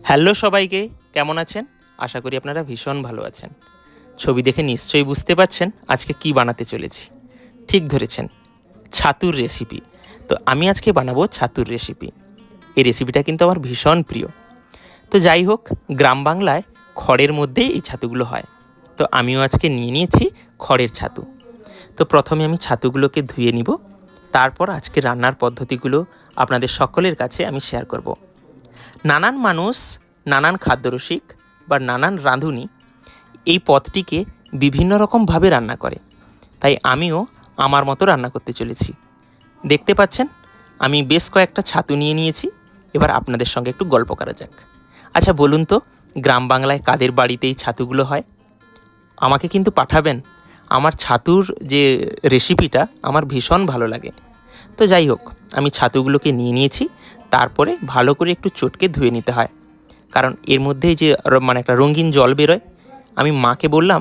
Hello সবাইকে, কেমন আছেন? আশা করি আপনারা ভীষণ ভালো আছেন। ছবি দেখে নিশ্চয়ই বুঝতে পারছেন আজকে কি বানাতে চলেছি। ঠিক ধরেছেন, ছাতুর রেসিপি। তো আমি আজকে বানাবো ছাতুর রেসিপি। এই রেসিপিটা কিন্তু আমার ভীষণ প্রিয়। তো যাই হোক, গ্রাম বাংলায় খড়ের মধ্যেই এই ছাতুগুলো হয়। তো আমিও আজকে নিয়ে নিয়েছি খড়ের ছাতু। তো প্রথমে আমি ছাতুগুলোকে ধুয়ে নিব, তারপর আজকে রান্নার পদ্ধতিগুলো আপনাদের সকলের কাছে আমি শেয়ার করব। নানান মানুষ, নানান খাদ্যরসিক বা নানান রাঁধুনি এই পদটিকে বিভিন্ন রকমভাবে রান্না করে, তাই আমিও আমার মতো রান্না করতে চলেছি। দেখতে পাচ্ছেন আমি বেশ কয়েকটা ছাতু নিয়ে নিয়েছি। এবার আপনাদের সঙ্গে একটু গল্প করা যাক। আচ্ছা বলুন তো, গ্রাম বাংলায় কাদের বাড়িতে এই ছাতুগুলো হয়? আমাকে কিন্তু পাঠাবেন। আমার ছাতুর যে রেসিপিটা আমার ভীষণ ভালো লাগে। তো যাই হোক, আমি ছাতুগুলোকে নিয়ে নিয়েছি। তারপরে ভালো করে একটু চটকে ধুয়ে নিতে হয়, কারণ এর মধ্যে যে একটা রঙিন জল বেরোয়। আমি মাকে বললাম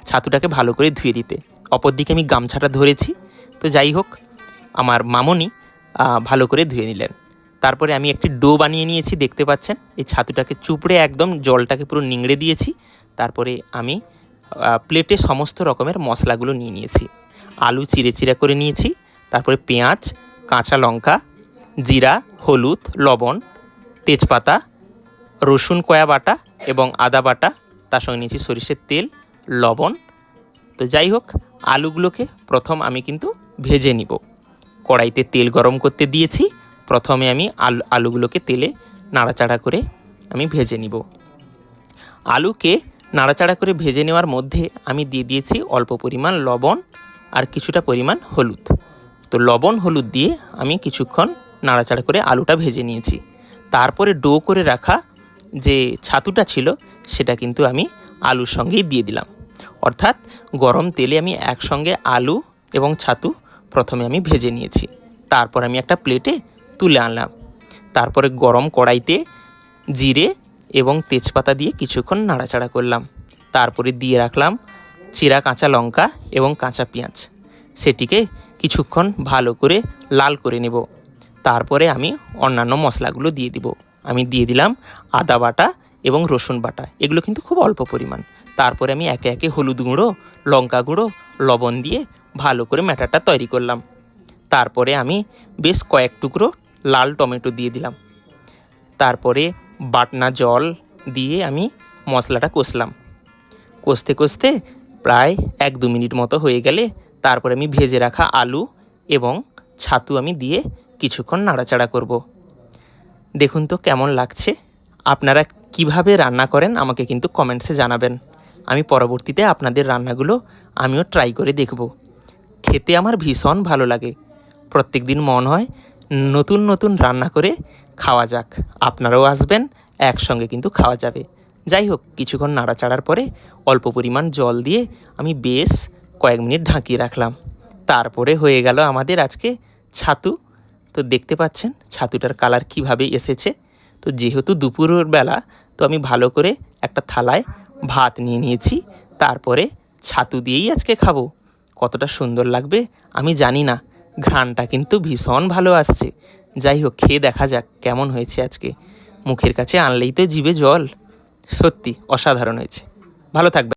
ছাতুটাকে ভালো করে ধুয়ে দিতে, অপরদিকে আমি গামছাটা ধরেছি। তো যাই হোক, আমার মামনি ভালো করে ধুয়ে নিলেন। তারপরে আমি একটি ডো বানিয়ে নিয়েছি, দেখতে পাচ্ছেন। এই ছাতুটাকে চুপড়ে একদম জলটাকে পুরো নিংড়ে দিয়েছি। তারপরে আমি প্লেটে সমস্ত রকমের মশলাগুলো নিয়ে নিয়েছি। আলু চিড়ে চিড়ে করে নিয়েছি, তারপরে পেঁয়াজ, কাঁচা লঙ্কা, জিরা, হলুদ, লবণ, তেজপাতা, রসুন কয়া বাটা এবং আদা বাটা, তার সঙ্গে নিয়েছি সরিষের তেল, লবণ। তো যাই হোক, আলুগুলোকে প্রথম আমি কিন্তু ভেজে নিব। কড়াইতে তেল গরম করতে দিয়েছি। প্রথমে আমি আলুগুলোকে তেলে নাড়াচাড়া করে আমি ভেজে নিব। আলুকে নাড়াচাড়া করে ভেজে নেওয়ার মধ্যে আমি দিয়ে দিয়েছি অল্প পরিমাণ লবণ আর কিছুটা পরিমাণ হলুদ। তো লবণ হলুদ দিয়ে আমি কিছুক্ষণ নাড়াচাড়া করে আলুটা ভেজে নিয়েছি। তারপরে ডো করে রাখা যে ছাতুটা ছিল সেটা কিন্তু আমি আলুর সঙ্গেই দিয়ে দিলাম। অর্থাৎ গরম তেলে আমি একসঙ্গে আলু এবং ছাতু প্রথমে আমি ভেজে নিয়েছি। তারপর আমি একটা প্লেটে তুলে আনলাম। তারপরে গরম কড়াইতে জিরে এবং তেজপাতা দিয়ে কিছুক্ষণ নাড়াচাড়া করলাম। তারপরে দিয়ে রাখলাম চিরা কাঁচা লঙ্কা এবং কাঁচা পেঁয়াজ। সেটিকে কিছুক্ষণ ভালো করে লাল করে নেব। তারপরে আমি অন্যান্য মশলাগুলো দিয়ে দিব। আমি দিয়ে দিলাম আদা বাটা এবং রসুন বাটা, এগুলো কিন্তু খুব অল্প পরিমাণ। তারপরে আমি একে একে হলুদ গুঁড়ো, লঙ্কা গুঁড়ো, লবণ দিয়ে ভালো করে ম্যাটারটা তৈরি করলাম। তারপরে আমি বেশ কয়েক টুকরো লাল টমেটো দিয়ে দিলাম। তারপরে বাটনা জল দিয়ে আমি মশলাটা কষলাম। কষতে কষতে প্রায় 1-2 মিনিট মতো হয়ে গেলে তারপরে আমি ভেজে রাখা আলু এবং ছাতু আমি দিয়ে কিছুক্ষণ নাড়াচাড়া করব। দেখুন তো কেমন লাগছে। আপনারা কিভাবে রান্না করেন আমাকে কিন্তু কমেন্টসে জানাবেন। আমি পরবর্তীতে আপনাদের রান্নাগুলো আমিও ট্রাই করে দেখব। খেতে আমার ভীষণ ভালো লাগে। প্রত্যেক দিন মন হয় নতুন নতুন রান্না করে খাওয়া যাক। আপনারাও আসবেন, একসঙ্গে কিন্তু খাওয়া যাবে। যাই হোক, কিছুক্ষণ নাড়াচাড়ার পরে অল্প পরিমাণ জল দিয়ে আমি বেশ কয়েক মিনিট ঢাকিয়ে রাখলাম। তারপরে হয়ে গেল আমাদের আজকে ছাতু। তো দেখতে পাচ্ছেন ছাতুটার কালার কিভাবে এসেছে। তো যেহেতু দুপুরের বেলা, তো আমি ভালো করে একটা থালায় ভাত নিয়ে নিয়েছি। তারপরে ছাতু দিয়েই আজকে খাবো। কতটা সুন্দর লাগবে আমি জানি না, ঘ্রাণটা কিন্তু ভীষণ ভালো আসছে। যাই হোক, খেয়ে দেখা যাক কেমন হয়েছে আজকে। মুখের কাছে আনলেই তো জিভে জল। সত্যি অসাধারণ হয়েছে। ভালো থাকবে।